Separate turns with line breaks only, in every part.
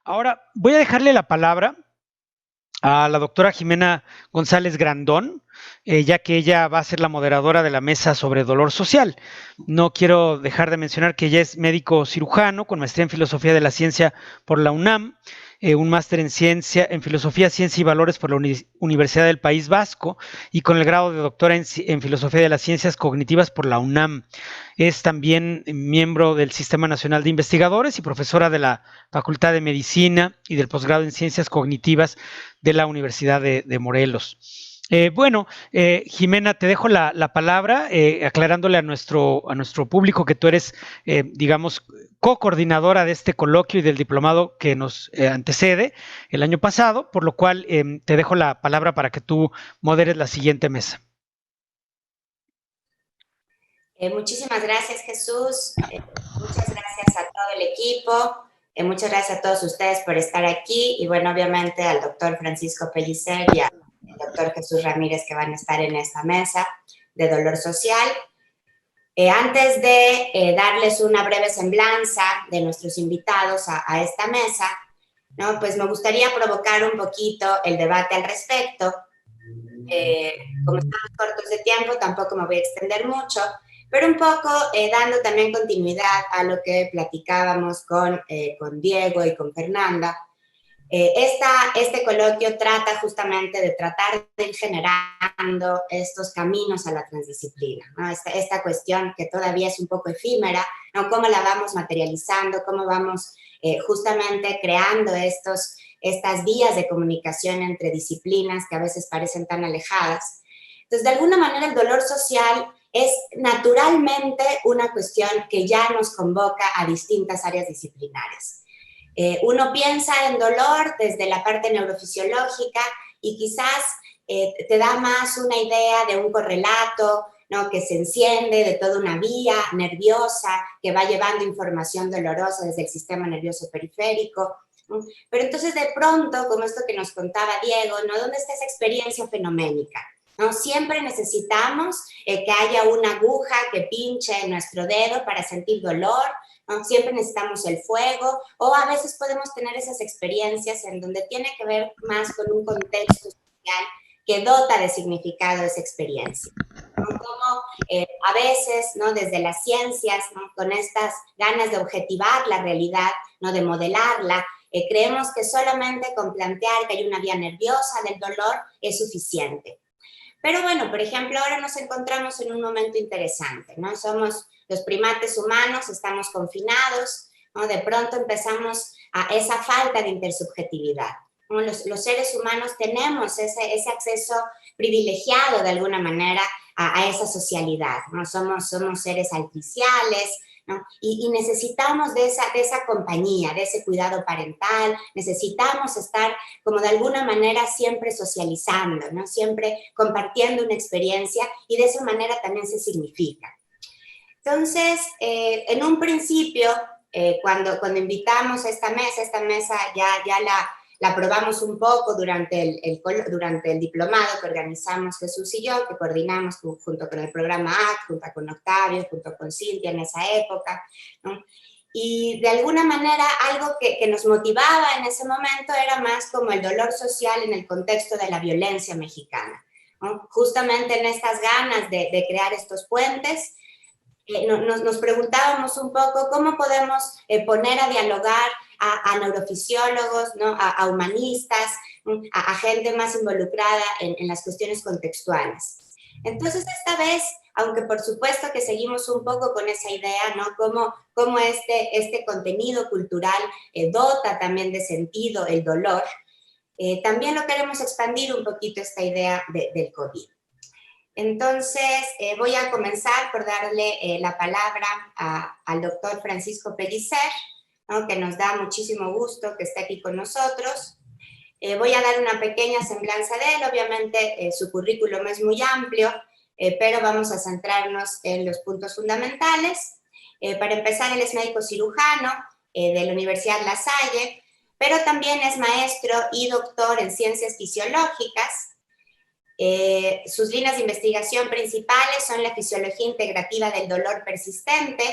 Ahora voy a dejarle la palabra a la doctora Jimena González Grandón, ya que ella va a ser la moderadora de la mesa sobre dolor social. No quiero dejar de mencionar que ella es médico cirujano con maestría en filosofía de la ciencia por la UNAM, un máster en ciencia, en filosofía, ciencia y valores por la Universidad del País Vasco y con el grado de doctora en filosofía de las ciencias cognitivas por la UNAM. Es también miembro del Sistema Nacional de Investigadores y profesora de la Facultad de Medicina y del posgrado en Ciencias Cognitivas de la Universidad de Morelos. Jimena, te dejo la palabra, aclarándole a nuestro público que tú eres, digamos, co-coordinadora de este coloquio y del diplomado que nos antecede el año pasado, por lo cual te dejo la palabra para que tú moderes la siguiente mesa.
Muchísimas gracias, Jesús. Muchas gracias a todo el equipo. Muchas gracias a todos ustedes por estar aquí. Y bueno, obviamente al doctor Francisco Pellicer y al doctor Jesús Ramírez que van a estar en esta mesa de dolor social. Antes de darles una breve semblanza de nuestros invitados a esta mesa, ¿no? Pues me gustaría provocar un poquito el debate al respecto. Como estamos cortos de tiempo, tampoco me voy a extender mucho, pero un poco dando también continuidad a lo que platicábamos con Diego y con Fernanda. Este coloquio trata justamente de tratar de ir generando estos caminos a la transdisciplina, ¿no? Esta cuestión que todavía es un poco efímera, ¿no? Cómo la vamos materializando, cómo vamos justamente creando estas vías de comunicación entre disciplinas que a veces parecen tan alejadas. Entonces, de alguna manera, el dolor social es naturalmente una cuestión que ya nos convoca a distintas áreas disciplinares. Uno piensa en dolor desde la parte neurofisiológica y quizás te da más una idea de un correlato, ¿no? Que se enciende de toda una vía nerviosa que va llevando información dolorosa desde el sistema nervioso periférico, ¿no? Pero entonces de pronto, como esto que nos contaba Diego, ¿no? ¿Dónde está esa experiencia fenoménica? ¿No? Siempre necesitamos que haya una aguja que pinche en nuestro dedo para sentir dolor, ¿no? Siempre necesitamos el fuego, o a veces podemos tener esas experiencias en donde tiene que ver más con un contexto social que dota de significado esa experiencia. ¿No? Como a veces, ¿no? Desde las ciencias, ¿no? Con estas ganas de objetivar la realidad, ¿no? De modelarla, creemos que solamente con plantear que hay una vía nerviosa del dolor es suficiente. Pero bueno, por ejemplo, ahora nos encontramos en un momento interesante, ¿no? Somos los primates humanos, estamos confinados, ¿no? De pronto empezamos a esa falta de intersubjetividad, ¿no? Los seres humanos tenemos ese acceso privilegiado de alguna manera a esa socialidad, ¿no? Somos seres artificiales, ¿no? Y necesitamos de esa compañía, de ese cuidado parental, necesitamos estar como de alguna manera siempre socializando, ¿no? Siempre compartiendo una experiencia y de esa manera también se significa. Entonces, en un principio, cuando invitamos a esta mesa ya la probamos un poco durante el diplomado que organizamos Jesús y yo, que coordinamos junto con el programa ACT, junto con Octavio, junto con Cintia en esa época, ¿no? Y de alguna manera algo que nos motivaba en ese momento era más como el dolor social en el contexto de la violencia mexicana, ¿no? Justamente en estas ganas de crear estos puentes, nos preguntábamos un poco cómo podemos poner a dialogar a neurofisiólogos, ¿no? A humanistas, a gente más involucrada en las cuestiones contextuales. Entonces, esta vez, aunque por supuesto que seguimos un poco con esa idea, ¿no? Cómo este contenido cultural dota también de sentido el dolor, también lo queremos expandir un poquito esta idea del COVID. Entonces, voy a comenzar por darle la palabra al doctor Francisco Pellicer, ¿no? Que nos da muchísimo gusto que esté aquí con nosotros. Voy a dar una pequeña semblanza de él, obviamente su currículum es muy amplio, pero vamos a centrarnos en los puntos fundamentales. Para empezar, él es médico cirujano de la Universidad La Salle, pero también es maestro y doctor en ciencias fisiológicas. Sus líneas de investigación principales son la fisiología integrativa del dolor persistente,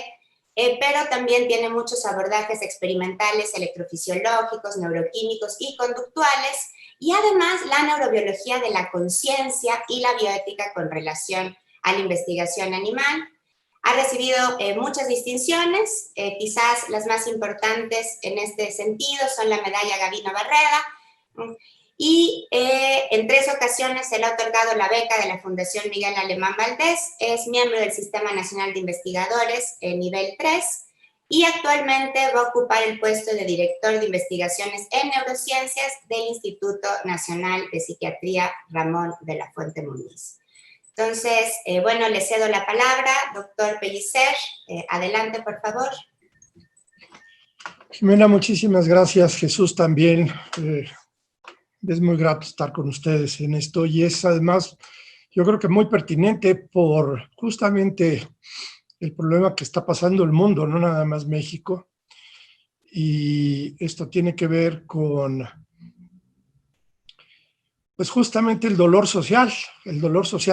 pero también tiene muchos abordajes experimentales, electrofisiológicos, neuroquímicos y conductuales, y además la neurobiología de la conciencia y la bioética con relación a la investigación animal. Ha recibido muchas distinciones, quizás las más importantes en este sentido son la medalla Gavino Barreda, y en 3 ocasiones se le ha otorgado la beca de la Fundación Miguel Alemán Valdés, es miembro del Sistema Nacional de Investigadores nivel 3, y actualmente va a ocupar el puesto de director de investigaciones en neurociencias del Instituto Nacional de Psiquiatría Ramón de la Fuente Muniz. Entonces, bueno, le cedo la palabra, doctor Pellicer, adelante, por favor.
Jimena, muchísimas gracias. Jesús también. Es muy grato estar con ustedes en esto y es además, yo creo que muy pertinente por justamente el problema que está pasando el mundo, no nada más México. Y esto tiene que ver con, pues justamente el dolor social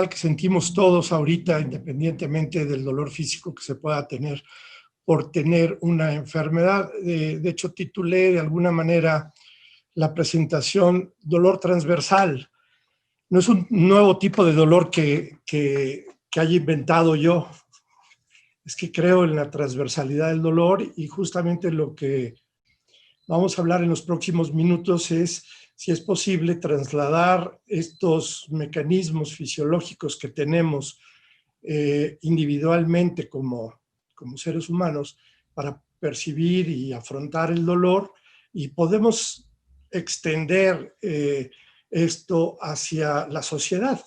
que sentimos todos ahorita, independientemente del dolor físico que se pueda tener por tener una enfermedad. De hecho, titulé de alguna manera la presentación dolor transversal. No es un nuevo tipo de dolor que haya inventado yo. Es que creo en la transversalidad del dolor y justamente lo que vamos a hablar en los próximos minutos es si es posible trasladar estos mecanismos fisiológicos que tenemos individualmente como seres humanos para percibir y afrontar el dolor, y podemos extender esto hacia la sociedad,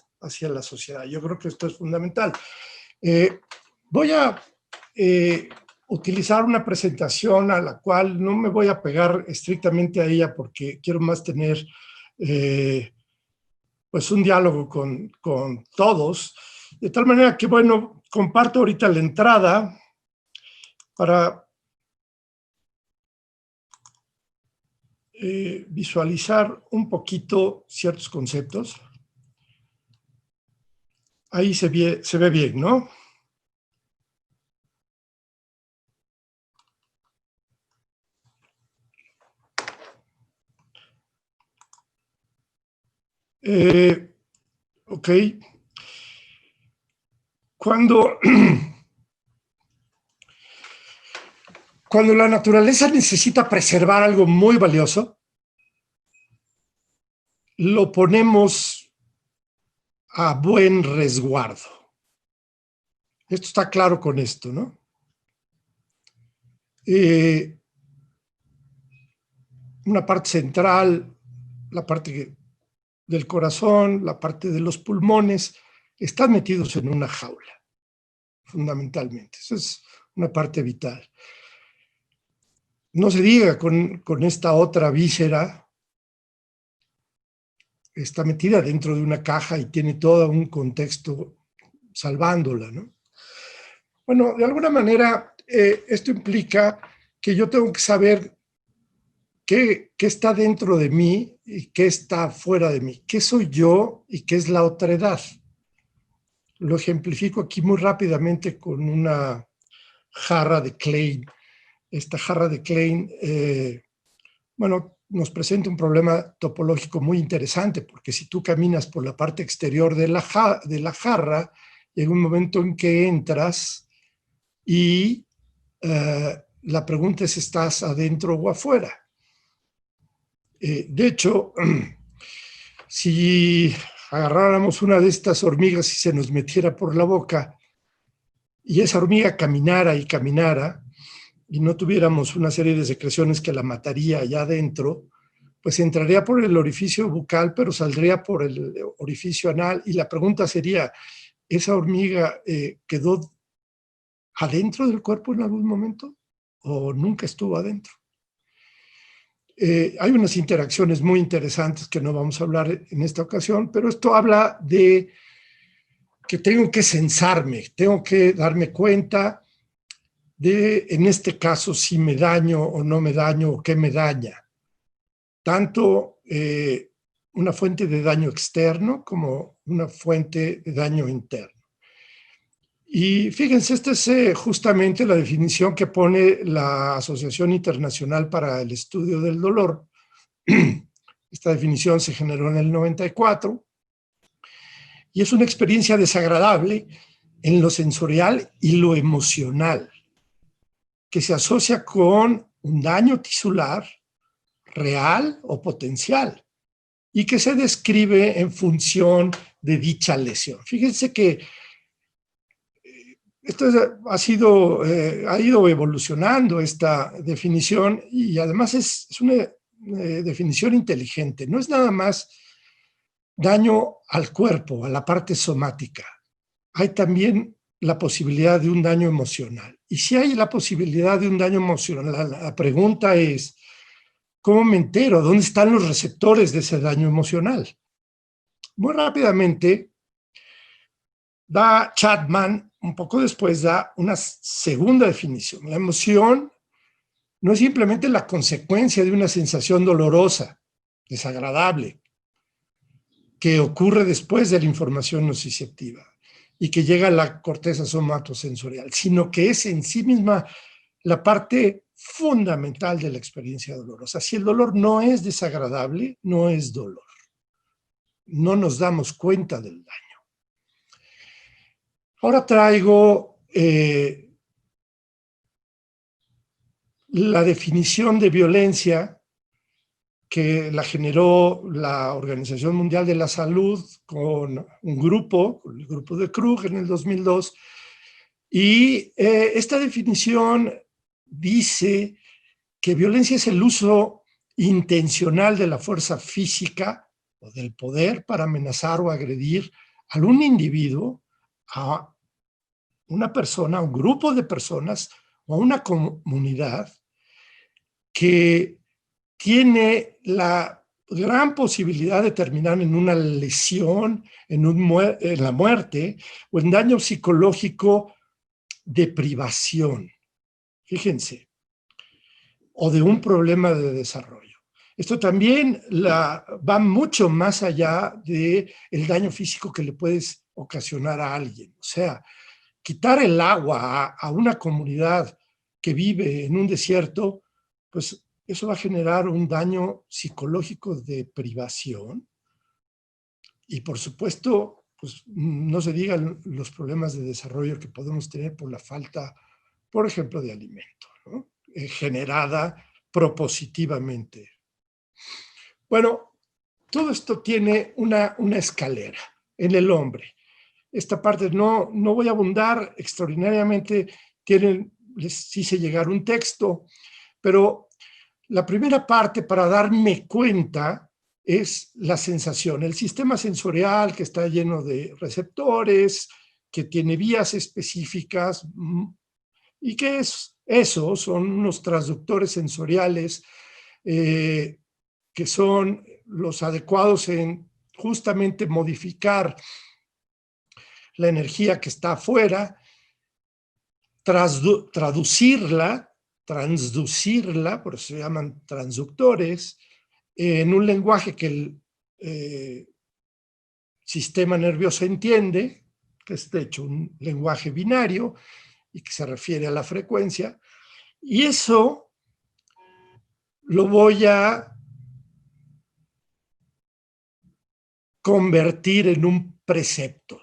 Yo creo que esto es fundamental. Voy a utilizar una presentación a la cual no me voy a pegar estrictamente a ella porque quiero más tener pues un diálogo con todos, de tal manera que, bueno, comparto ahorita la entrada para visualizar un poquito ciertos conceptos. Ahí se ve bien, ¿no? Ok. Cuando la naturaleza necesita preservar algo muy valioso, lo ponemos a buen resguardo. Esto está claro con esto, ¿no? Una parte central, la parte del corazón, la parte de los pulmones, están metidos en una jaula, fundamentalmente. Esa es una parte vital. No se diga con esta otra víscera, está metida dentro de una caja y tiene todo un contexto salvándola, ¿no? Bueno, de alguna manera, esto implica que yo tengo que saber qué está dentro de mí y qué está fuera de mí, qué soy yo y qué es la otredad. Lo ejemplifico aquí muy rápidamente con una jarra de Klein. Esta jarra de Klein, bueno, nos presenta un problema topológico muy interesante, porque si tú caminas por la parte exterior de la jarra, llega un momento en que entras y la pregunta es, ¿estás adentro o afuera? De hecho, si agarráramos una de estas hormigas y se nos metiera por la boca y esa hormiga caminara y caminara y no tuviéramos una serie de secreciones que la mataría allá adentro, pues entraría por el orificio bucal, pero saldría por el orificio anal. Y la pregunta sería, ¿esa hormiga quedó adentro del cuerpo en algún momento o nunca estuvo adentro? Hay unas interacciones muy interesantes que no vamos a hablar en esta ocasión, pero esto habla de que tengo que censarme, tengo que darme cuenta de, en este caso, si me daño o no me daño o qué me daña. Tanto una fuente de daño externo como una fuente de daño interno. Y fíjense, esta es justamente la definición que pone la Asociación Internacional para el Estudio del Dolor. Esta definición se generó en el 94 y es una experiencia desagradable en lo sensorial y lo emocional, que se asocia con un daño tisular real o potencial y que se describe en función de dicha lesión. Fíjense que esto ha ido evolucionando esta definición y además es una definición inteligente. No es nada más daño al cuerpo, a la parte somática. Hay también la posibilidad de un daño emocional. Y si hay la posibilidad de un daño emocional, la pregunta es, ¿cómo me entero? ¿Dónde están los receptores de ese daño emocional? Muy rápidamente, Chapman, un poco después, da una segunda definición. La emoción no es simplemente la consecuencia de una sensación dolorosa, desagradable, que ocurre después de la información nociceptiva y que llega a la corteza somatosensorial, sino que es en sí misma la parte fundamental de la experiencia dolorosa. Si el dolor no es desagradable, no es dolor. No nos damos cuenta del daño. Ahora traigo la definición de violencia que la generó la Organización Mundial de la Salud con un grupo, el grupo de Krug en el 2002, y esta definición dice que violencia es el uso intencional de la fuerza física o del poder para amenazar o agredir a un individuo, a una persona, a un grupo de personas o a una comunidad que tiene la gran posibilidad de terminar en una lesión, en la muerte o en daño psicológico de privación. Fíjense, o de un problema de desarrollo. Esto también va mucho más allá del daño físico que le puedes ocasionar a alguien. O sea, quitar el agua a una comunidad que vive en un desierto, pues eso va a generar un daño psicológico de privación. Y por supuesto, pues no se digan los problemas de desarrollo que podemos tener por la falta, por ejemplo, de alimento, ¿no? Generada propositivamente. Bueno, todo esto tiene una escalera en el hombre. Esta parte no voy a abundar extraordinariamente, les hice llegar un texto, pero la primera parte para darme cuenta es la sensación. El sistema sensorial que está lleno de receptores, que tiene vías específicas y que son unos transductores sensoriales que son los adecuados en justamente modificar la energía que está afuera, transducirla, por eso se llaman transductores, en un lenguaje que el sistema nervioso entiende, que es de hecho un lenguaje binario y que se refiere a la frecuencia, y eso lo voy a convertir en un precepto.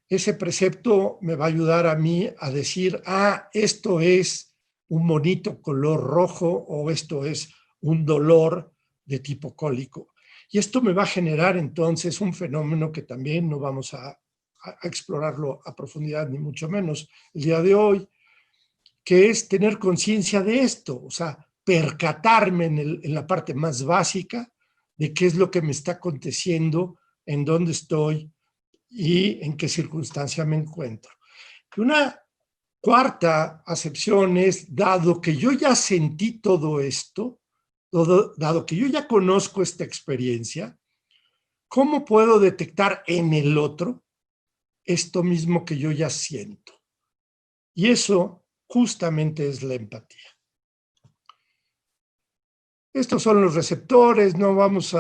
Ese precepto me va a ayudar a mí a decir, esto es un monito color rojo o esto es un dolor de tipo cólico. Y esto me va a generar entonces un fenómeno que también no vamos a explorarlo a profundidad, ni mucho menos el día de hoy, que es tener conciencia de esto, o sea, percatarme en la parte más básica de qué es lo que me está aconteciendo, en dónde estoy, y en qué circunstancia me encuentro. Una cuarta acepción es, dado que yo ya sentí todo esto, dado que yo ya conozco esta experiencia, ¿cómo puedo detectar en el otro esto mismo que yo ya siento? Y eso justamente es la empatía. Estos son los receptores, no vamos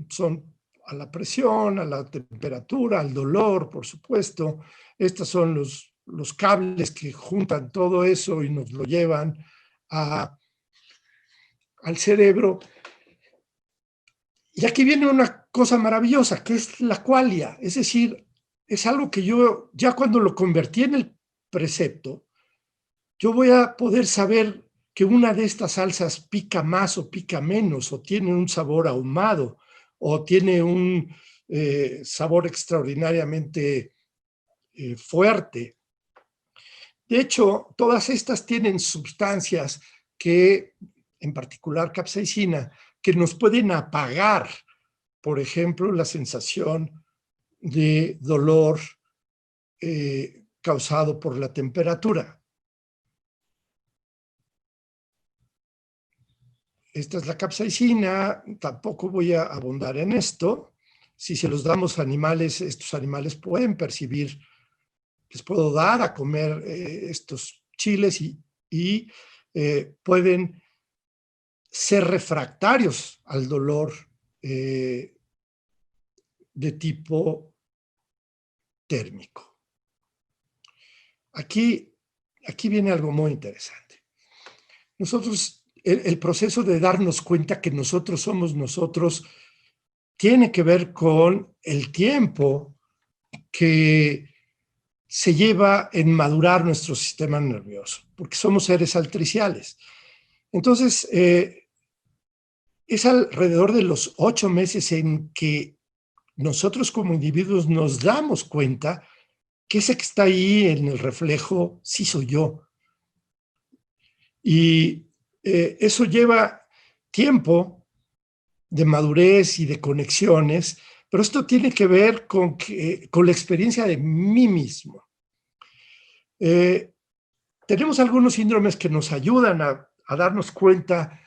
son a la presión, a la temperatura, al dolor, por supuesto. Estos son los cables que juntan todo eso y nos lo llevan al cerebro. Y aquí viene una cosa maravillosa, que es la qualia. Es decir, es algo que yo, ya cuando lo convertí en el precepto, yo voy a poder saber que una de estas salsas pica más o pica menos, o tiene un sabor ahumado, o tiene un sabor extraordinariamente fuerte. De hecho, todas estas tienen sustancias que, en particular capsaicina, que nos pueden apagar, por ejemplo, la sensación de dolor causado por la temperatura. Esta es la capsaicina, tampoco voy a abundar en esto. Si se los damos a animales, estos animales pueden percibir, les puedo dar a comer estos chiles y pueden ser refractarios al dolor de tipo térmico. Aquí viene algo muy interesante. Nosotros, el proceso de darnos cuenta que nosotros somos nosotros tiene que ver con el tiempo que se lleva en madurar nuestro sistema nervioso, porque somos seres altriciales. Entonces, es alrededor de los 8 meses en que nosotros como individuos nos damos cuenta que ese que está ahí en el reflejo sí soy yo. Y eso lleva tiempo de madurez y de conexiones, pero esto tiene que ver con la experiencia de mí mismo. Tenemos algunos síndromes que nos ayudan a darnos cuenta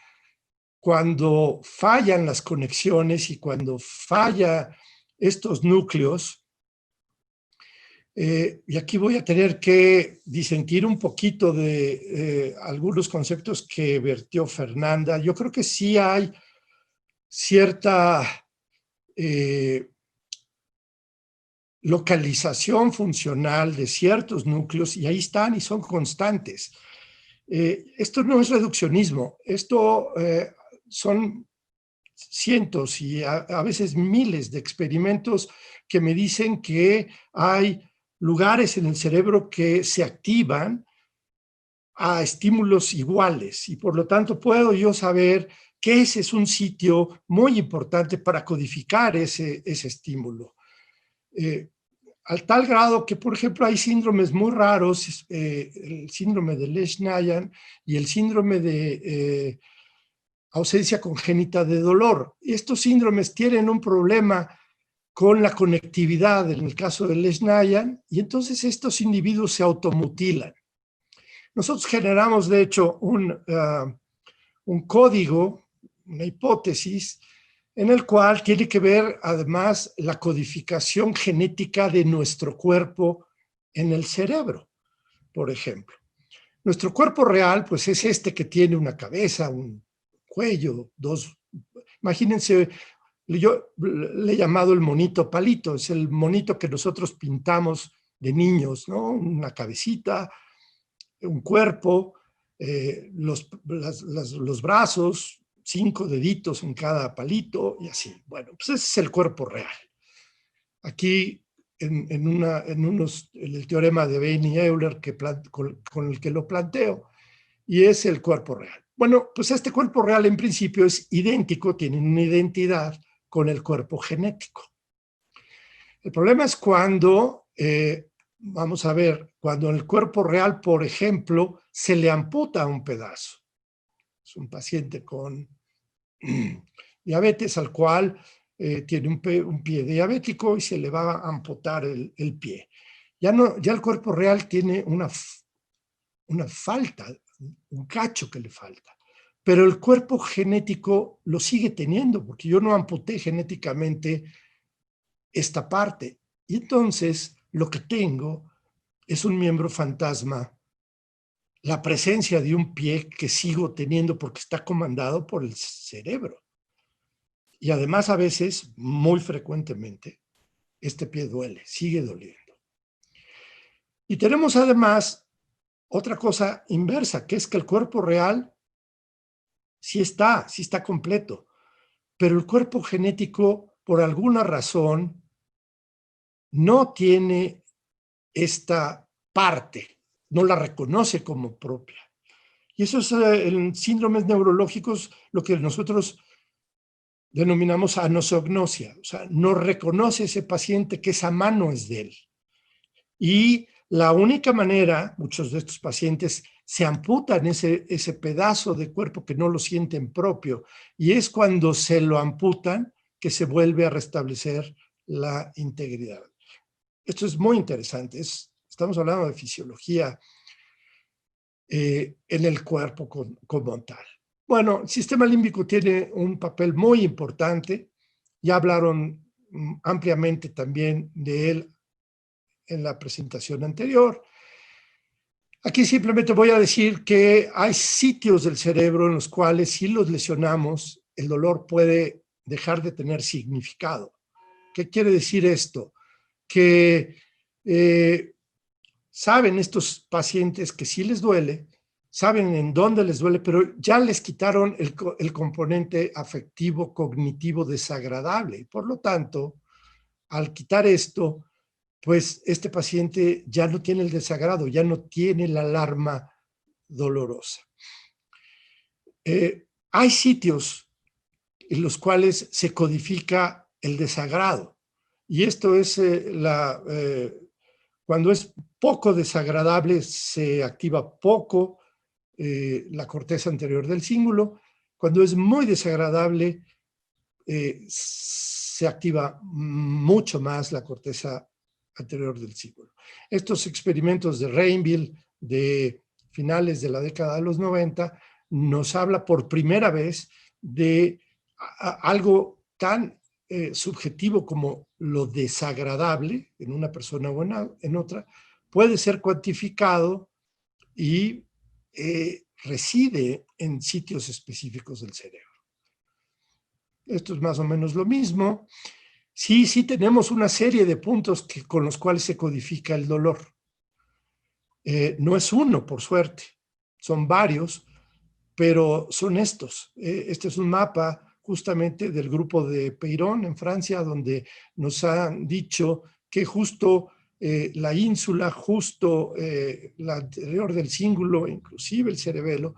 cuando fallan las conexiones y cuando falla estos núcleos. Y aquí voy a tener que disentir un poquito de algunos conceptos que vertió Fernanda. Yo creo que sí hay cierta localización funcional de ciertos núcleos y ahí están y son constantes. Esto no es reduccionismo, esto son cientos y a veces miles de experimentos que me dicen que hay lugares en el cerebro que se activan a estímulos iguales y por lo tanto puedo yo saber que ese es un sitio muy importante para codificar ese estímulo. Al tal grado que, por ejemplo, hay síndromes muy raros, el síndrome de Lesch-Nyhan y el síndrome de ausencia congénita de dolor. Estos síndromes tienen un problema con la conectividad en el caso de Lesch-Nyhan y entonces estos individuos se automutilan. Nosotros generamos, de hecho, un código, una hipótesis, en el cual tiene que ver, además, la codificación genética de nuestro cuerpo en el cerebro, por ejemplo. Nuestro cuerpo real, pues, es este que tiene una cabeza, un cuello, dos... Imagínense, yo le he llamado el monito palito, es el monito que nosotros pintamos de niños, ¿no? Una cabecita, un cuerpo, los brazos, 5 deditos en cada palito y así. Bueno, pues ese es el cuerpo real. Aquí en el teorema de Bain y Euler con el que lo planteo, y es el cuerpo real. Bueno, pues este cuerpo real en principio es idéntico, tiene una identidad con el cuerpo genético. El problema es cuando, vamos a ver, cuando el cuerpo real, por ejemplo, se le amputa un pedazo. Es un paciente con diabetes al cual tiene un pie diabético y se le va a amputar el pie. Ya el cuerpo real tiene una falta, un cacho que le falta. Pero el cuerpo genético lo sigue teniendo, porque yo no amputé genéticamente esta parte. Y entonces lo que tengo es un miembro fantasma, la presencia de un pie que sigo teniendo porque está comandado por el cerebro. Y además a veces, muy frecuentemente, este pie duele, sigue doliendo. Y tenemos además otra cosa inversa, que es que el cuerpo real sí está completo, pero el cuerpo genético, por alguna razón, no tiene esta parte, no la reconoce como propia. Y eso es en síndromes neurológicos lo que nosotros denominamos anosognosia, o sea, no reconoce ese paciente que esa mano es de él. Y la única manera, muchos de estos pacientes se amputan ese pedazo de cuerpo que no lo sienten propio, y es cuando se lo amputan que se vuelve a restablecer la integridad. Esto es muy interesante, estamos hablando de fisiología en el cuerpo como tal. Bueno, el sistema límbico tiene un papel muy importante, ya hablaron ampliamente también de él en la presentación anterior. Aquí simplemente voy a decir que hay sitios del cerebro en los cuales si los lesionamos, el dolor puede dejar de tener significado. ¿Qué quiere decir esto? Que saben estos pacientes que sí les duele, saben en dónde les duele, pero ya les quitaron el componente afectivo, cognitivo desagradable. Y por lo tanto, al quitar esto, pues este paciente ya no tiene el desagrado, ya no tiene la alarma dolorosa. Hay sitios en los cuales se codifica el desagrado. Y esto es cuando es poco desagradable, se activa poco la corteza anterior del cíngulo. Cuando es muy desagradable, se activa mucho más la corteza anterior del cíngulo. Estos experimentos de Rainville de finales de la década de los 90 nos habla por primera vez de algo tan subjetivo como lo desagradable en una persona o en otra, puede ser cuantificado y reside en sitios específicos del cerebro. Esto es más o menos lo mismo. Sí tenemos una serie de puntos con los cuales se codifica el dolor. No es uno, por suerte, son varios, pero son estos. Este es un mapa justamente del grupo de Peyron en Francia, donde nos han dicho que justo la ínsula, justo la anterior del cíngulo, inclusive el cerebelo,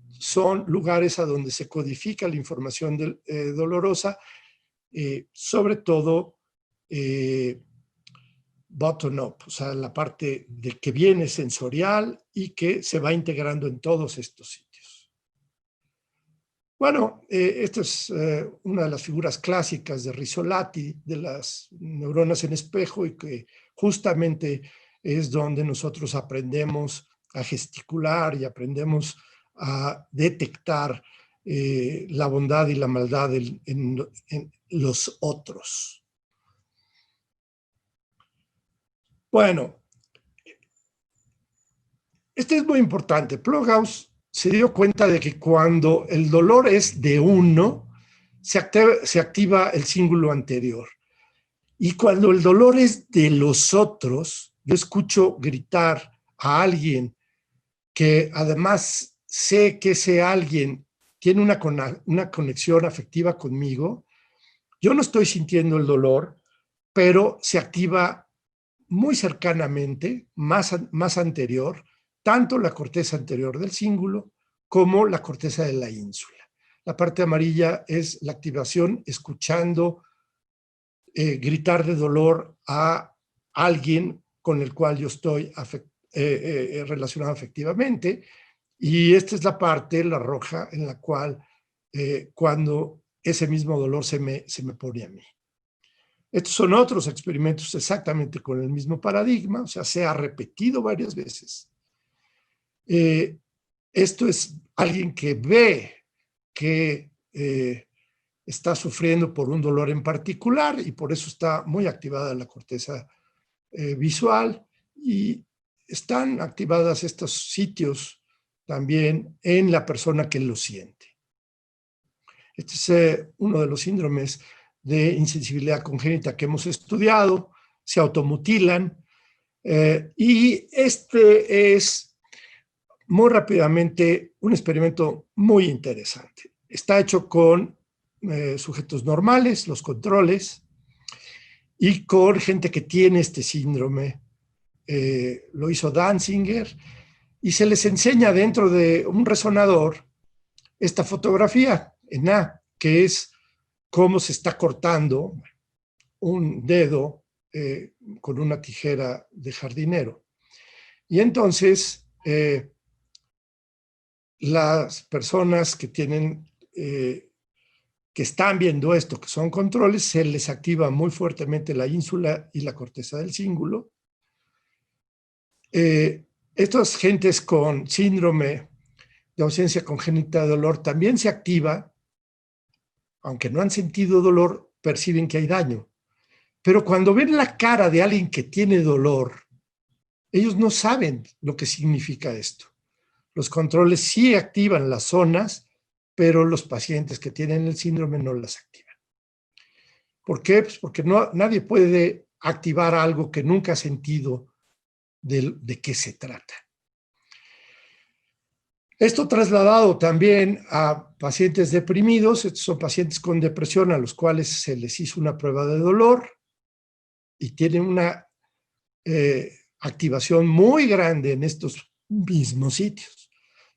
son lugares a donde se codifica la información dolorosa, sobre todo bottom-up, o sea, la parte de que viene sensorial y que se va integrando en todos estos sitios. Bueno, esta es una de las figuras clásicas de Rizzolatti, de las neuronas en espejo, y que justamente es donde nosotros aprendemos a gesticular y aprendemos a detectar la bondad y la maldad en los otros. Bueno, esto es muy importante. Plughouse se dio cuenta de que cuando el dolor es de uno, se activa el cíngulo anterior. Y cuando el dolor es de los otros, yo escucho gritar a alguien que además sé que ese alguien tiene una conexión afectiva conmigo, yo no estoy sintiendo el dolor, pero se activa muy cercanamente, más anterior, tanto la corteza anterior del cíngulo como la corteza de la ínsula. La parte amarilla es la activación escuchando gritar de dolor a alguien con el cual yo estoy relacionado afectivamente, y esta es la parte, la roja, en la cual cuando ese mismo dolor se me pone a mí. Estos son otros experimentos exactamente con el mismo paradigma, o sea, se ha repetido varias veces. Esto es alguien que ve que está sufriendo por un dolor en particular y por eso está muy activada la corteza visual, y están activadas estos sitios también en la persona que lo siente. Este es uno de los síndromes de insensibilidad congénita que hemos estudiado, se automutilan, y este es muy rápidamente un experimento muy interesante. Está hecho con sujetos normales, los controles, y con gente que tiene este síndrome. Lo hizo Danzinger, y se les enseña dentro de un resonador esta fotografía en A, que es cómo se está cortando un dedo con una tijera de jardinero. Y entonces las personas que tienen, que están viendo esto, que son controles, se les activa muy fuertemente la ínsula y la corteza del cíngulo. Estas gentes con síndrome de ausencia congénita de dolor también se activa, aunque no han sentido dolor, perciben que hay daño. Pero cuando ven la cara de alguien que tiene dolor, ellos no saben lo que significa esto. Los controles sí activan las zonas, pero los pacientes que tienen el síndrome no las activan. ¿Por qué? Pues porque nadie puede activar algo que nunca ha sentido de qué se trata. Esto trasladado también a pacientes deprimidos. Estos son pacientes con depresión a los cuales se les hizo una prueba de dolor y tienen una activación muy grande en estos mismos sitios.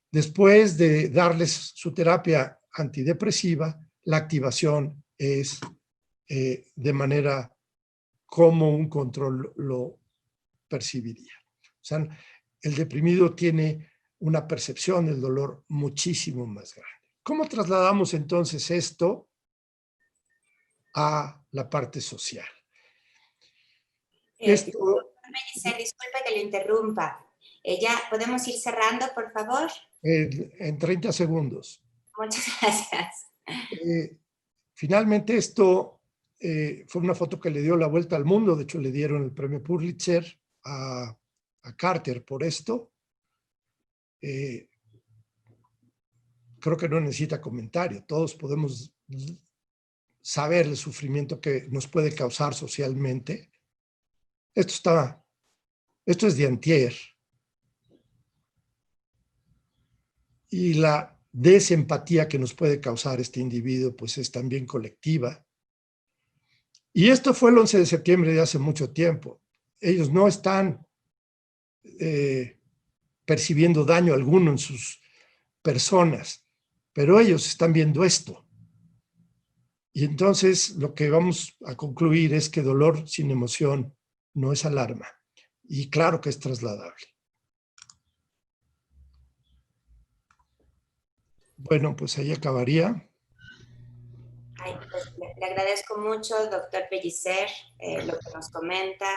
Después de darles su terapia antidepresiva, la activación es de manera como un control lo percibiría. O sea, el deprimido tiene una percepción del dolor muchísimo más grande. ¿Cómo trasladamos entonces esto a la parte social?
Disculpe que lo interrumpa. Ya podemos ir cerrando, por favor.
En 30 segundos.
Muchas gracias.
Finalmente esto fue una foto que le dio la vuelta al mundo. De hecho, le dieron el premio Pulitzer a Carter por esto. Creo que no necesita comentario. Todos podemos saber el sufrimiento que nos puede causar socialmente. Esto es de antier. Y la desempatía que nos puede causar este individuo, pues es también colectiva. Y esto fue el 11 de septiembre de hace mucho tiempo. Ellos no están percibiendo daño alguno en sus personas, pero ellos están viendo esto. Y entonces lo que vamos a concluir es que dolor sin emoción no es alarma. Y claro que es trasladable. Bueno, pues ahí acabaría.
Ay, pues le agradezco mucho, doctor Pellicer, lo que nos comenta.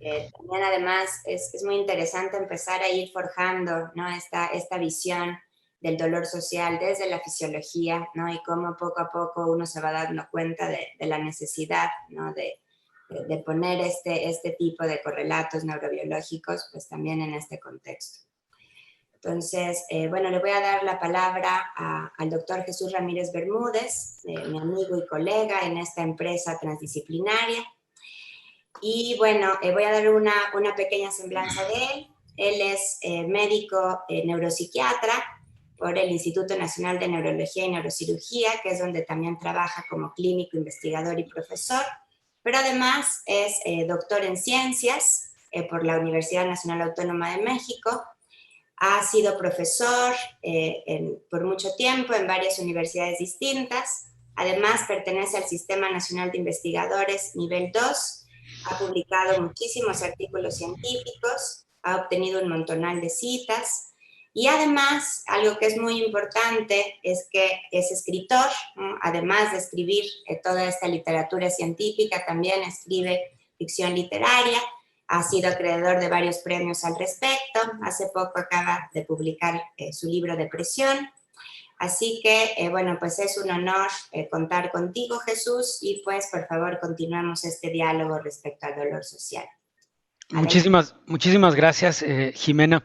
También además es muy interesante empezar a ir forjando, ¿no? esta visión del dolor social desde la fisiología, ¿no? Y cómo poco a poco uno se va dando cuenta de la necesidad, ¿no? de poner este tipo de correlatos neurobiológicos, pues también en este contexto. Entonces, bueno, le voy a dar la palabra al doctor Jesús Ramírez Bermúdez, mi amigo y colega en esta empresa transdisciplinaria. Y bueno, voy a dar una pequeña semblanza de él. Él es médico neuropsiquiatra por el Instituto Nacional de Neurología y Neurocirugía, que es donde también trabaja como clínico, investigador y profesor, pero además es doctor en ciencias por la Universidad Nacional Autónoma de México. Ha sido profesor por mucho tiempo en varias universidades distintas. Además, pertenece al Sistema Nacional de Investigadores Nivel 2. Ha publicado muchísimos artículos científicos, ha obtenido un montonal de citas. Y además, algo que es muy importante es que es escritor, ¿no? Además de escribir toda esta literatura científica, también escribe ficción literaria. Ha sido acreedor de varios premios al respecto. Hace poco acaba de publicar su libro Depresión. Así que, bueno, pues es un honor contar contigo, Jesús, y pues por favor continuemos este diálogo respecto al dolor social.
Muchísimas gracias, Jimena.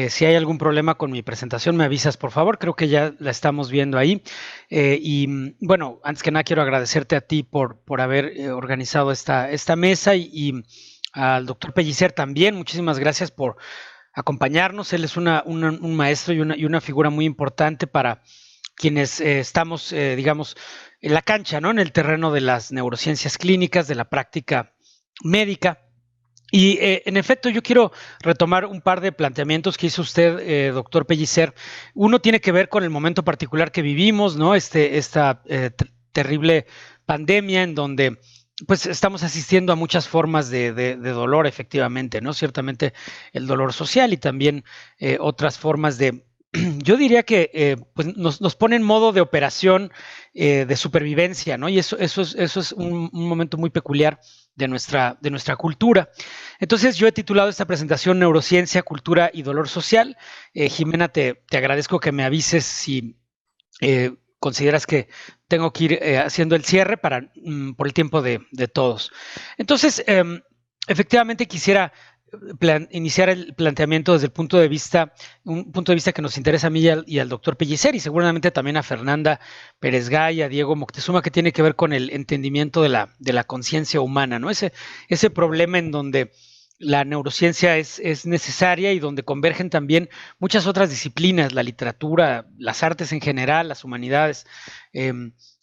Si hay algún problema con mi presentación, me avisas, por favor. Creo que ya la estamos viendo ahí. Bueno, antes que nada quiero agradecerte a ti por haber organizado esta mesa y al doctor Pellicer también. Muchísimas gracias por acompañarnos. Él es un maestro y una figura muy importante para quienes estamos, digamos, en la cancha, ¿no? En el terreno de las neurociencias clínicas, de la práctica médica. Y en efecto, yo quiero retomar un par de planteamientos que hizo usted, doctor Pellicer. Uno tiene que ver con el momento particular que vivimos, ¿no? Esta terrible pandemia en donde pues estamos asistiendo a muchas formas de dolor, efectivamente, ¿no? Ciertamente el dolor social y también otras formas de, yo diría que pues nos pone en modo de operación de supervivencia, ¿no? Y eso es un momento muy peculiar de nuestra cultura. Entonces, yo he titulado esta presentación Neurociencia, Cultura y Dolor Social. Jimena, te agradezco que me avises si consideras que tengo que ir haciendo el cierre por el tiempo de todos. Entonces, efectivamente quisiera iniciar el planteamiento desde un punto de vista que nos interesa a mí y al doctor Pellicer y seguramente también a Fernanda Pérez Gay, a Diego Moctezuma, que tiene que ver con el entendimiento de la conciencia humana, ¿no? Ese problema en donde la neurociencia es necesaria y donde convergen también muchas otras disciplinas, la literatura, las artes en general, las humanidades,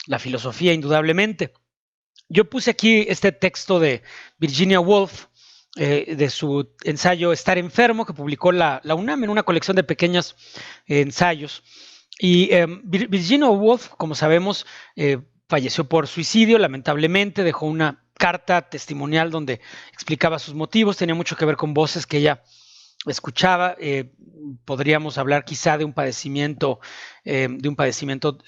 la filosofía, indudablemente. Yo puse aquí este texto de Virginia Woolf, de su ensayo Estar enfermo, que publicó la UNAM en una colección de pequeños ensayos. Y Virginia Woolf, como sabemos, falleció por suicidio, lamentablemente, dejó una carta testimonial donde explicaba sus motivos, tenía mucho que ver con voces que ella escuchaba. Podríamos hablar quizá de un padecimiento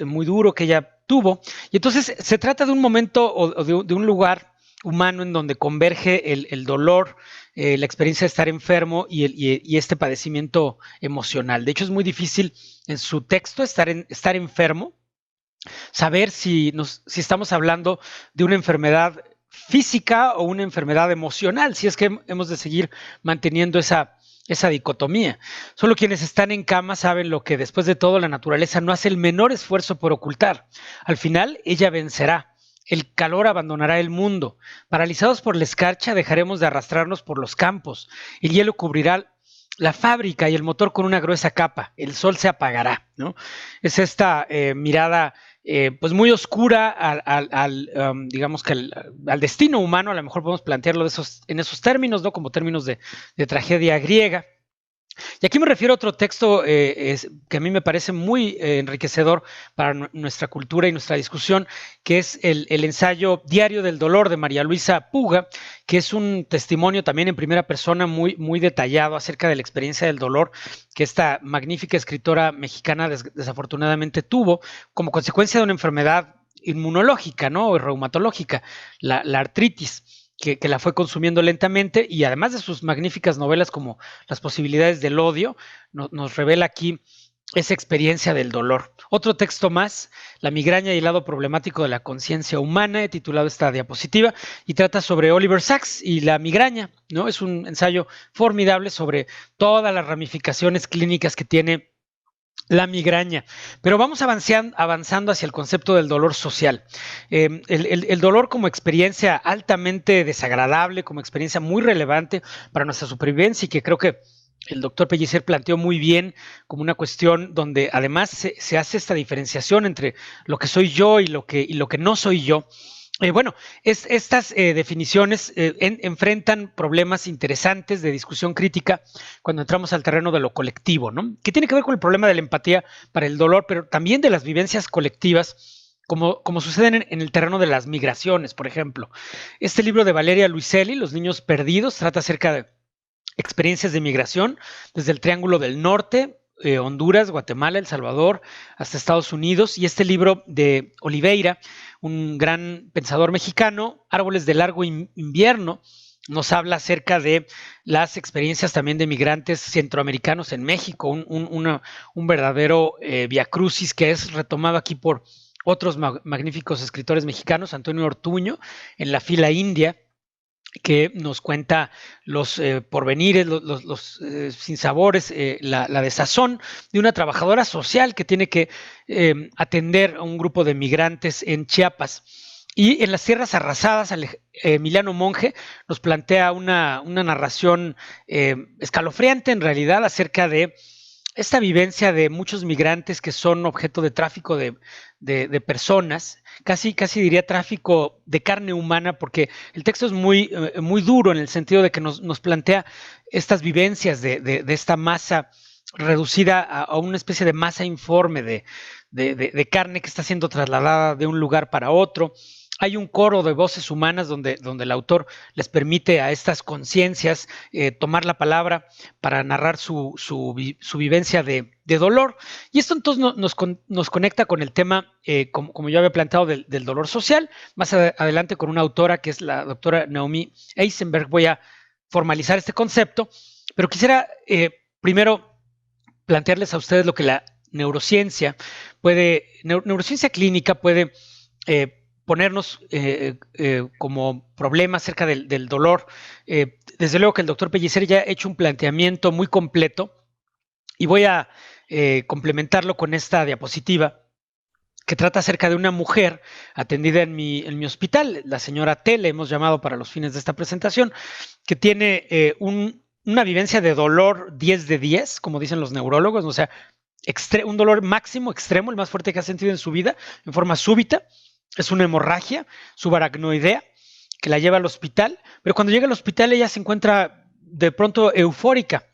muy duro que ella tuvo. Y entonces se trata de un momento o de un lugar humano en donde converge el dolor, la experiencia de estar enfermo y este padecimiento emocional. De hecho, es muy difícil en su texto estar enfermo, saber si estamos hablando de una enfermedad física o una enfermedad emocional, si es que hemos de seguir manteniendo esa dicotomía. Solo quienes están en cama saben lo que después de todo la naturaleza no hace el menor esfuerzo por ocultar. Al final, ella vencerá. El calor abandonará el mundo. Paralizados por la escarcha, dejaremos de arrastrarnos por los campos. El hielo cubrirá la fábrica y el motor con una gruesa capa. El sol se apagará, ¿no? Es esta mirada pues muy oscura digamos que al destino humano. A lo mejor podemos plantearlo en esos términos, ¿no? Como términos de tragedia griega. Y aquí me refiero a otro texto que a mí me parece muy enriquecedor para nuestra cultura y nuestra discusión, que es el ensayo Diario del Dolor de María Luisa Puga, que es un testimonio también en primera persona muy detallado acerca de la experiencia del dolor que esta magnífica escritora mexicana desafortunadamente tuvo como consecuencia de una enfermedad inmunológica, ¿no? O reumatológica, la artritis. Que la fue consumiendo lentamente, y además de sus magníficas novelas como Las posibilidades del odio, nos revela aquí esa experiencia del dolor. Otro texto más, La migraña y el lado problemático de la conciencia humana, he titulado esta diapositiva, y trata sobre Oliver Sacks y la migraña, ¿no? Es un ensayo formidable sobre todas las ramificaciones clínicas que tiene la migraña. Pero vamos avanzando hacia el concepto del dolor social. El dolor como experiencia altamente desagradable, como experiencia muy relevante para nuestra supervivencia, y que creo que el doctor Pellicer planteó muy bien como una cuestión donde además se hace esta diferenciación entre lo que soy yo y lo que no soy yo. Bueno, estas definiciones enfrentan problemas interesantes de discusión crítica cuando entramos al terreno de lo colectivo, ¿no? Que tiene que ver con el problema de la empatía para el dolor, pero también de las vivencias colectivas, como suceden en el terreno de las migraciones, por ejemplo. Este libro de Valeria Luiselli, Los niños perdidos, trata acerca de experiencias de migración desde el Triángulo del Norte, Honduras, Guatemala, El Salvador, hasta Estados Unidos. Y este libro de Oliveira, un gran pensador mexicano, Árboles de largo invierno, nos habla acerca de las experiencias también de migrantes centroamericanos en México, un verdadero viacrucis que es retomado aquí por otros magníficos escritores mexicanos, Antonio Ortuño, en La fila india, que nos cuenta los porvenires, los sinsabores, la desazón de una trabajadora social que tiene que atender a un grupo de migrantes en Chiapas. Y en las tierras arrasadas, Emiliano Monge nos plantea una narración escalofriante en realidad acerca de esta vivencia de muchos migrantes que son objeto de tráfico de personas, casi diría tráfico de carne humana, porque el texto es muy duro en el sentido de que nos plantea estas vivencias de esta masa reducida a una especie de masa informe de carne que está siendo trasladada de un lugar para otro. Hay un coro de voces humanas donde el autor les permite a estas conciencias tomar la palabra para narrar su vivencia de dolor. Y esto entonces nos conecta con el tema, como yo había planteado, del dolor social. Más adelante con una autora que es la doctora Naomi Eisenberg voy a formalizar este concepto, pero quisiera primero plantearles a ustedes lo que la neurociencia neurociencia clínica puede ponernos como problema acerca del dolor. Desde luego que el doctor Pellicer ya ha hecho un planteamiento muy completo y voy a complementarlo con esta diapositiva que trata acerca de una mujer atendida en mi hospital, la señora T, le hemos llamado para los fines de esta presentación, que tiene una vivencia de dolor 10 de 10, como dicen los neurólogos, o sea, un dolor máximo, extremo, el más fuerte que ha sentido en su vida, en forma súbita. Es una hemorragia subaracnoidea que la lleva al hospital, pero cuando llega al hospital ella se encuentra de pronto eufórica.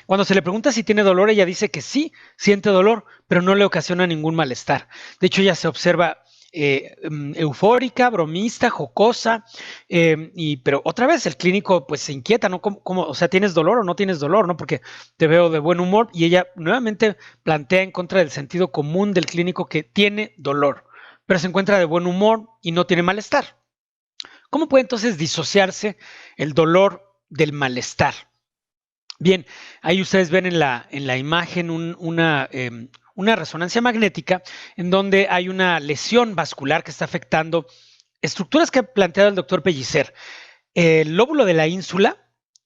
Cuando se le pregunta si tiene dolor, ella dice que sí, siente dolor, pero no le ocasiona ningún malestar. De hecho, ella se observa eufórica, bromista, jocosa, pero otra vez el clínico pues se inquieta, ¿no? O sea, ¿tienes dolor o no tienes dolor? ¿No? Porque te veo de buen humor, y ella nuevamente plantea en contra del sentido común del clínico que tiene dolor, pero se encuentra de buen humor y no tiene malestar. ¿Cómo puede entonces disociarse el dolor del malestar? Bien, ahí ustedes ven en la imagen una resonancia magnética en donde hay una lesión vascular que está afectando estructuras que ha planteado el doctor Pellicer. El lóbulo de la ínsula,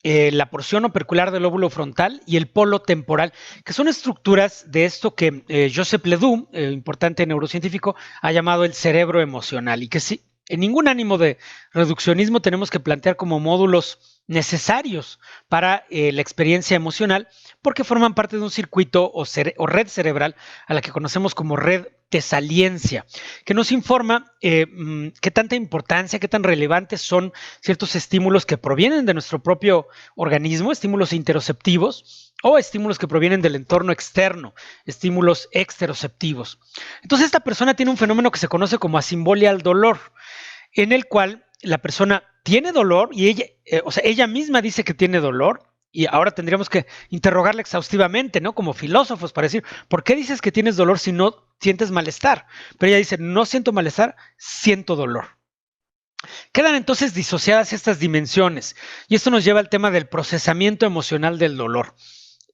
la porción opercular del lóbulo frontal y el polo temporal, que son estructuras de esto que Joseph Ledoux, importante neurocientífico, ha llamado el cerebro emocional, y que sí, en ningún ánimo de reduccionismo tenemos que plantear como módulos necesarios para la experiencia emocional, porque forman parte de un circuito o red cerebral a la que conocemos como red tesaliencia, que nos informa qué tanta importancia, qué tan relevantes son ciertos estímulos que provienen de nuestro propio organismo, estímulos interoceptivos, o estímulos que provienen del entorno externo, estímulos exteroceptivos. Entonces esta persona tiene un fenómeno que se conoce como asimbolia al dolor, en el cual la persona tiene dolor y ella misma dice que tiene dolor, y ahora tendríamos que interrogarla exhaustivamente, ¿no? Como filósofos, para decir, ¿por qué dices que tienes dolor si no sientes malestar? Pero ella dice, no siento malestar, siento dolor. Quedan entonces disociadas estas dimensiones, y esto nos lleva al tema del procesamiento emocional del dolor.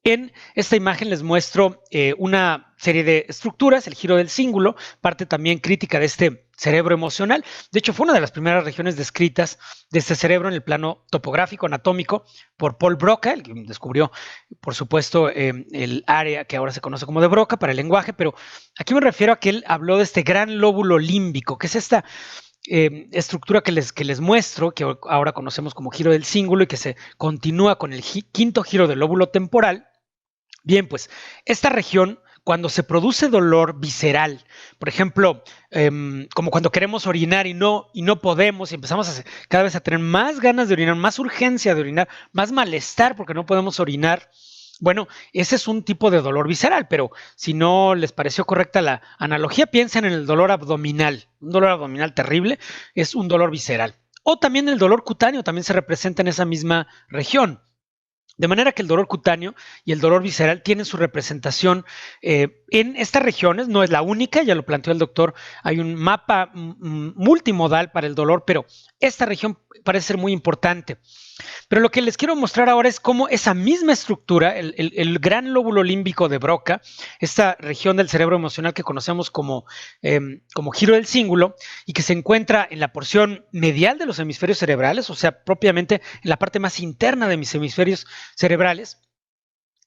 En esta imagen les muestro una serie de estructuras, el giro del cíngulo, parte también crítica de este cerebro emocional. De hecho, fue una de las primeras regiones descritas de este cerebro en el plano topográfico, anatómico, por Paul Broca, el que descubrió, por supuesto, el área que ahora se conoce como de Broca para el lenguaje, pero aquí me refiero a que él habló de este gran lóbulo límbico, que es esta estructura que les muestro, que ahora conocemos como giro del cíngulo, y que se continúa con el quinto giro del lóbulo temporal. Bien, pues esta región, cuando se produce dolor visceral, por ejemplo, como cuando queremos orinar y no podemos, y empezamos cada vez a tener más ganas de orinar, más urgencia de orinar, más malestar porque no podemos orinar. Bueno, ese es un tipo de dolor visceral, pero si no les pareció correcta la analogía, piensen en el dolor abdominal. Un dolor abdominal terrible es un dolor visceral. O también el dolor cutáneo también se representa en esa misma región. De manera que el dolor cutáneo y el dolor visceral tienen su representación en estas regiones. No es la única, ya lo planteó el doctor. Hay un mapa multimodal para el dolor, pero esta región parece ser muy importante. Pero lo que les quiero mostrar ahora es cómo esa misma estructura, el gran lóbulo límbico de Broca, esta región del cerebro emocional que conocemos como giro del cíngulo y que se encuentra en la porción medial de los hemisferios cerebrales, o sea, propiamente en la parte más interna de mis hemisferios cerebrales,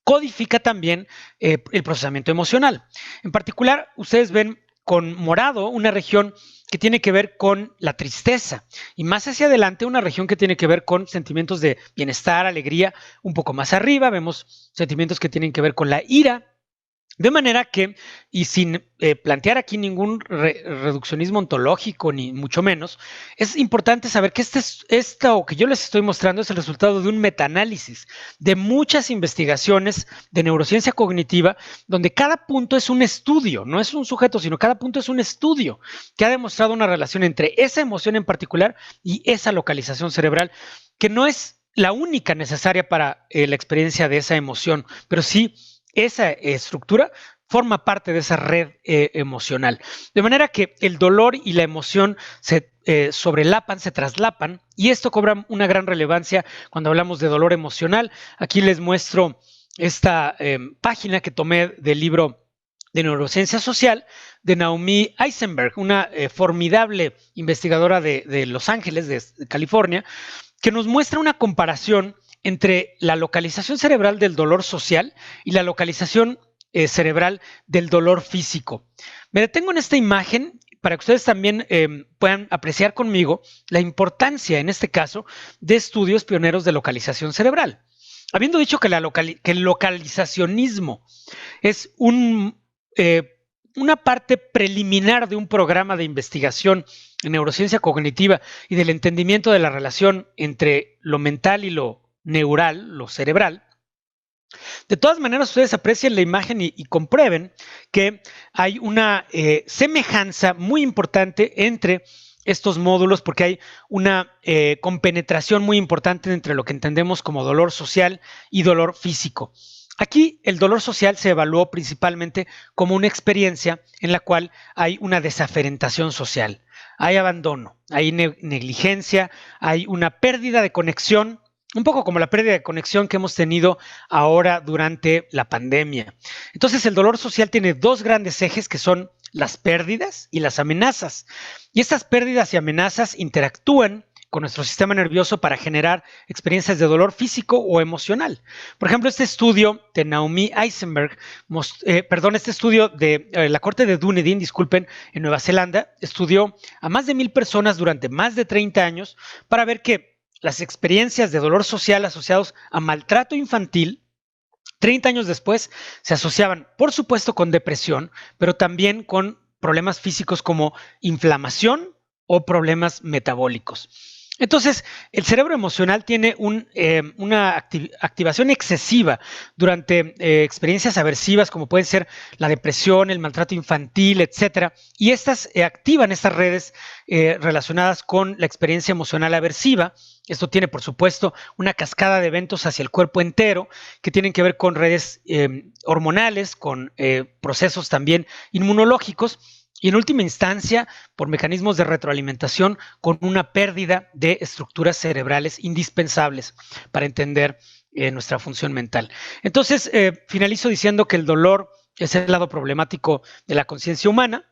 codifica también el procesamiento emocional. En particular, ustedes ven con morado una región que tiene que ver con la tristeza y más hacia adelante una región que tiene que ver con sentimientos de bienestar, alegría. Un poco más arriba vemos sentimientos que tienen que ver con la ira. De manera que, y sin plantear aquí ningún reduccionismo ontológico, ni mucho menos, es importante saber que esto que yo les estoy mostrando es el resultado de un metaanálisis de muchas investigaciones de neurociencia cognitiva, donde cada punto es un estudio, no es un sujeto, sino cada punto es un estudio que ha demostrado una relación entre esa emoción en particular y esa localización cerebral, que no es la única necesaria para la experiencia de esa emoción, pero sí esa estructura forma parte de esa red emocional. De manera que el dolor y la emoción se sobrelapan, se traslapan, y esto cobra una gran relevancia cuando hablamos de dolor emocional. Aquí les muestro esta página que tomé del libro de neurociencia social de Naomi Eisenberg, una formidable investigadora de Los Ángeles, de California, que nos muestra una comparación entre la localización cerebral del dolor social y la localización cerebral del dolor físico. Me detengo en esta imagen para que ustedes también puedan apreciar conmigo la importancia, en este caso, de estudios pioneros de localización cerebral. Habiendo dicho que el localizacionismo es una parte preliminar de un programa de investigación en neurociencia cognitiva y del entendimiento de la relación entre lo mental y lo neural, lo cerebral. De todas maneras, ustedes aprecien la imagen y comprueben que hay una semejanza muy importante entre estos módulos, porque hay una compenetración muy importante entre lo que entendemos como dolor social y dolor físico. Aquí el dolor social se evaluó principalmente como una experiencia en la cual hay una desaferentación social, hay abandono, hay negligencia, hay una pérdida de conexión, un poco como la pérdida de conexión que hemos tenido ahora durante la pandemia. Entonces, el dolor social tiene dos grandes ejes que son las pérdidas y las amenazas. Y estas pérdidas y amenazas interactúan con nuestro sistema nervioso para generar experiencias de dolor físico o emocional. Por ejemplo, este estudio de Naomi Eisenberg, este estudio de la Corte de Dunedin, disculpen, en Nueva Zelanda, estudió a más de 1,000 personas durante más de 30 años para ver que las experiencias de dolor social asociados a maltrato infantil, 30 años después, se asociaban, por supuesto, con depresión, pero también con problemas físicos como inflamación o problemas metabólicos. Entonces, el cerebro emocional tiene una activación excesiva durante experiencias aversivas como pueden ser la depresión, el maltrato infantil, etcétera, y estas activan estas redes relacionadas con la experiencia emocional aversiva. Esto tiene, por supuesto, una cascada de eventos hacia el cuerpo entero que tienen que ver con redes hormonales, con procesos también inmunológicos, y en última instancia, por mecanismos de retroalimentación, con una pérdida de estructuras cerebrales indispensables para entender nuestra función mental. Entonces, finalizo diciendo que el dolor es el lado problemático de la conciencia humana.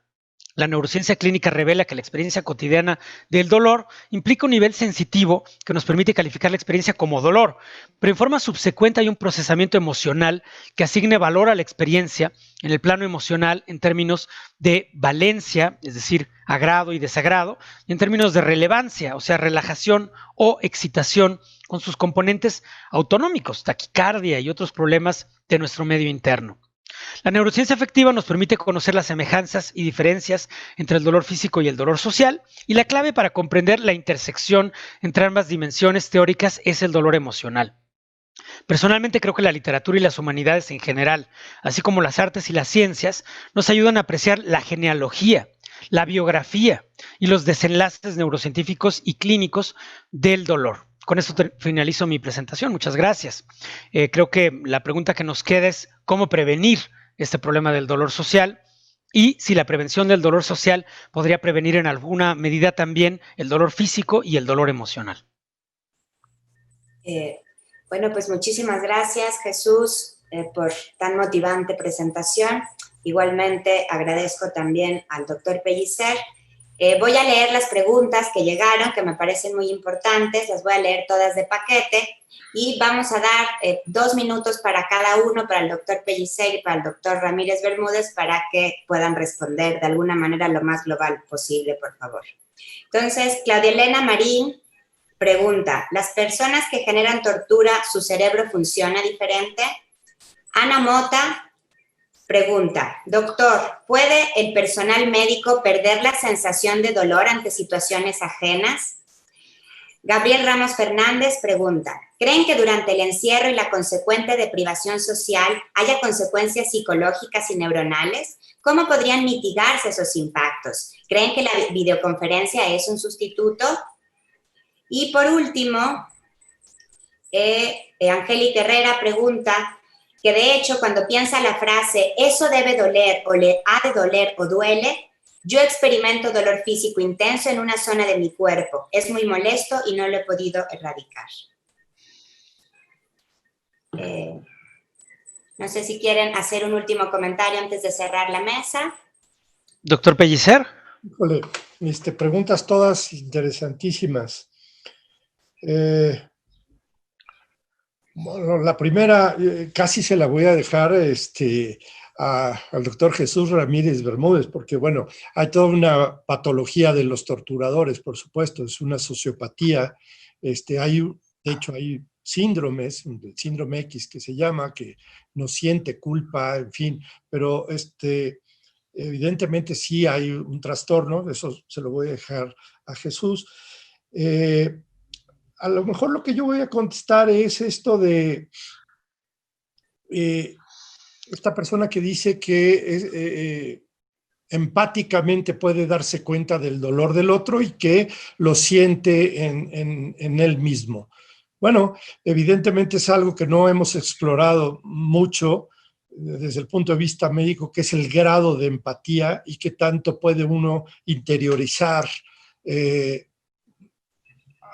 La neurociencia clínica revela que la experiencia cotidiana del dolor implica un nivel sensitivo que nos permite calificar la experiencia como dolor, pero en forma subsecuente hay un procesamiento emocional que asigne valor a la experiencia en el plano emocional en términos de valencia, es decir, agrado y desagrado, y en términos de relevancia, o sea, relajación o excitación con sus componentes autonómicos, taquicardia y otros problemas de nuestro medio interno. La neurociencia afectiva nos permite conocer las semejanzas y diferencias entre el dolor físico y el dolor social, y la clave para comprender la intersección entre ambas dimensiones teóricas es el dolor emocional. Personalmente creo que la literatura y las humanidades en general, así como las artes y las ciencias, nos ayudan a apreciar la genealogía, la biografía y los desenlaces neurocientíficos y clínicos del dolor. Con esto finalizo mi presentación. Muchas gracias. Creo que la pregunta que nos queda es cómo prevenir este problema del dolor social y si la prevención del dolor social podría prevenir en alguna medida también el dolor físico y el dolor emocional.
Bueno, pues muchísimas gracias, Jesús, por tan motivante presentación. Igualmente agradezco también al doctor Pellicer. Voy a leer las preguntas que llegaron, que me parecen muy importantes, las voy a leer todas de paquete y vamos a dar 2 minutos para cada uno, para el doctor Pellicer y para el doctor Ramírez Bermúdez, para que puedan responder de alguna manera lo más global posible, por favor. Entonces, Claudia Elena Marín pregunta, ¿las personas que generan tortura, su cerebro funciona diferente? Ana Mota pregunta, doctor, ¿puede el personal médico perder la sensación de dolor ante situaciones ajenas? Gabriel Ramos Fernández pregunta, ¿creen que durante el encierro y la consecuente deprivación social haya consecuencias psicológicas y neuronales? ¿Cómo podrían mitigarse esos impactos? ¿Creen que la videoconferencia es un sustituto? Y por último, Angélica Herrera pregunta que de hecho cuando piensa la frase eso debe doler o le ha de doler o duele, yo experimento dolor físico intenso en una zona de mi cuerpo. Es muy molesto y no lo he podido erradicar. No sé si quieren hacer un último comentario antes de cerrar la mesa.
Doctor Pellicer.
Híjole, preguntas todas interesantísimas. Bueno, la primera casi se la voy a dejar al doctor Jesús Ramírez Bermúdez, porque bueno, hay toda una patología de los torturadores, por supuesto, es una sociopatía. De hecho, hay síndromes, el síndrome X que se llama, que no siente culpa, en fin, pero evidentemente sí hay un trastorno, eso se lo voy a dejar a Jesús. A lo mejor lo que yo voy a contestar es esto de esta persona que dice que empáticamente puede darse cuenta del dolor del otro y que lo siente en él mismo. Bueno, evidentemente es algo que no hemos explorado mucho desde el punto de vista médico, que es el grado de empatía y qué tanto puede uno interiorizar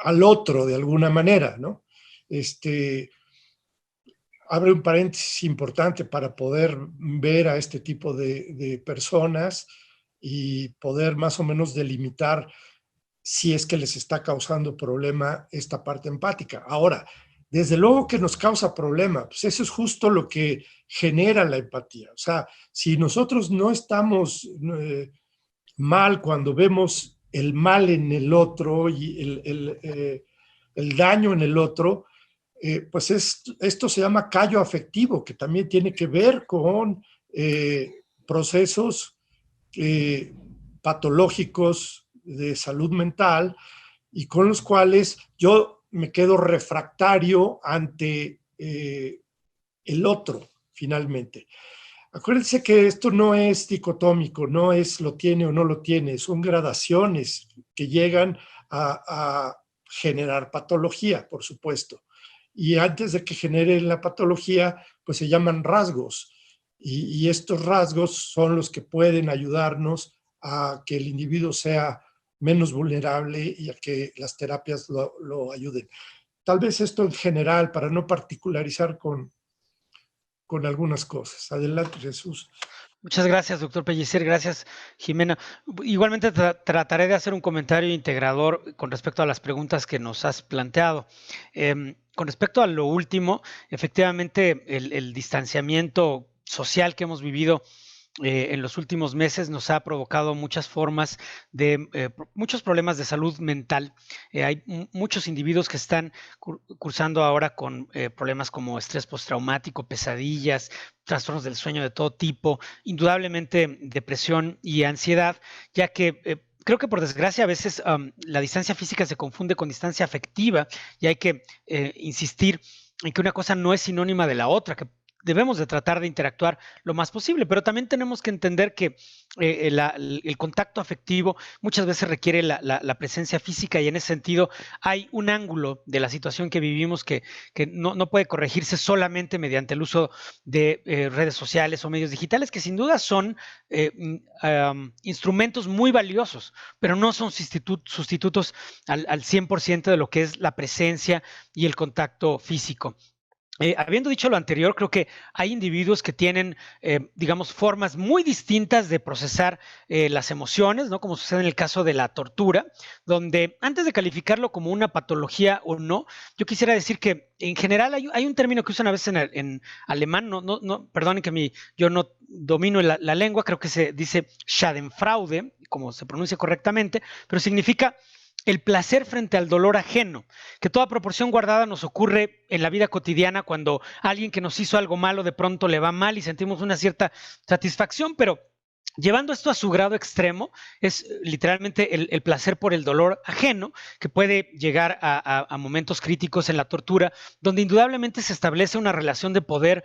al otro de alguna manera, ¿no? Abre un paréntesis importante para poder ver a este tipo de personas y poder más o menos delimitar si es que les está causando problema esta parte empática. Ahora, desde luego que nos causa problema, pues eso es justo lo que genera la empatía. O sea, si nosotros no estamos mal cuando vemos el mal en el otro y el daño en el otro, pues esto se llama callo afectivo, que también tiene que ver con procesos patológicos de salud mental y con los cuales yo me quedo refractario ante el otro, finalmente. Acuérdense que esto no es dicotómico, no es lo tiene o no lo tiene, son gradaciones que llegan a generar patología, por supuesto. Y antes de que generen la patología, pues se llaman rasgos. Y estos rasgos son los que pueden ayudarnos a que el individuo sea menos vulnerable y a que las terapias lo ayuden. Tal vez esto en general, para no particularizar con algunas cosas. Adelante, Jesús.
Muchas gracias, doctor Pellicer. Gracias, Jimena. Igualmente trataré de hacer un comentario integrador con respecto a las preguntas que nos has planteado. Con respecto a lo último, efectivamente, el distanciamiento social que hemos vivido en los últimos meses nos ha provocado muchas formas de muchos problemas de salud mental. Hay muchos individuos que están cursando ahora con problemas como estrés postraumático, pesadillas, trastornos del sueño de todo tipo, indudablemente depresión y ansiedad, ya que creo que por desgracia a veces la distancia física se confunde con distancia afectiva y hay que insistir en que una cosa no es sinónima de la otra, que debemos de tratar de interactuar lo más posible, pero también tenemos que entender que el contacto afectivo muchas veces requiere la presencia física, y en ese sentido hay un ángulo de la situación que vivimos que no puede corregirse solamente mediante el uso de redes sociales o medios digitales, que sin duda son instrumentos muy valiosos, pero no son sustitutos al 100% de lo que es la presencia y el contacto físico. Habiendo dicho lo anterior, creo que hay individuos que tienen, digamos, formas muy distintas de procesar las emociones, ¿no? Como sucede en el caso de la tortura, donde antes de calificarlo como una patología o no, yo quisiera decir que en general hay un término que usan a veces en alemán, perdonen que yo no domino la lengua, creo que se dice Schadenfreude, como se pronuncia correctamente, pero significa el placer frente al dolor ajeno, que toda proporción guardada nos ocurre en la vida cotidiana cuando alguien que nos hizo algo malo de pronto le va mal y sentimos una cierta satisfacción, pero llevando esto a su grado extremo, es literalmente el placer por el dolor ajeno, que puede llegar a momentos críticos en la tortura, donde indudablemente se establece una relación de poder,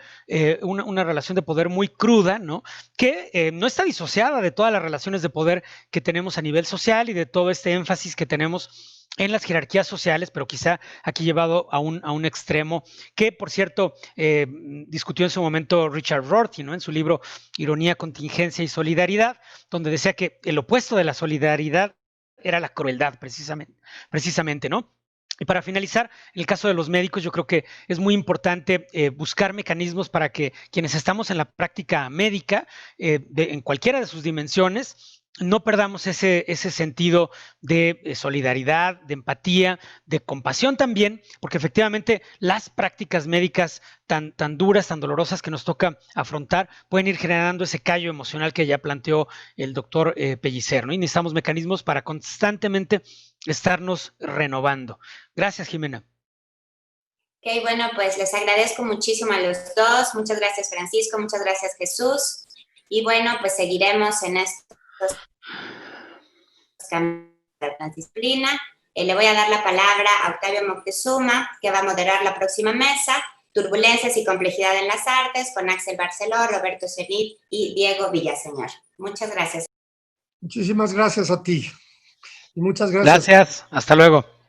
una relación de poder muy cruda, ¿no? Que no está disociada de todas las relaciones de poder que tenemos a nivel social y de todo este énfasis que tenemos en las jerarquías sociales, pero quizá aquí llevado a un extremo que, por cierto, discutió en su momento Richard Rorty, ¿no? En su libro Ironía, Contingencia y Solidaridad, donde decía que el opuesto de la solidaridad era la crueldad, precisamente, ¿no? Y para finalizar, en el caso de los médicos, yo creo que es muy importante buscar mecanismos para que quienes estamos en la práctica médica, en cualquiera de sus dimensiones, no perdamos ese sentido de solidaridad, de empatía, de compasión también, porque efectivamente las prácticas médicas tan duras, tan dolorosas que nos toca afrontar, pueden ir generando ese callo emocional que ya planteó el doctor Pellicer, ¿no? Y necesitamos mecanismos para constantemente estarnos renovando. Gracias, Jimena.
Ok, bueno, pues les agradezco muchísimo a los dos. Muchas gracias, Francisco. Muchas gracias, Jesús. Y bueno, pues seguiremos en estos cambios de la disciplina. Le voy a dar la palabra a Octavio Moctezuma, que va a moderar la próxima mesa, Turbulencias y Complejidad en las Artes, con Axel Barceló, Roberto Zenit y Diego Villaseñor. Muchas gracias.
Muchísimas gracias a ti. Y muchas gracias.
Gracias. Hasta luego.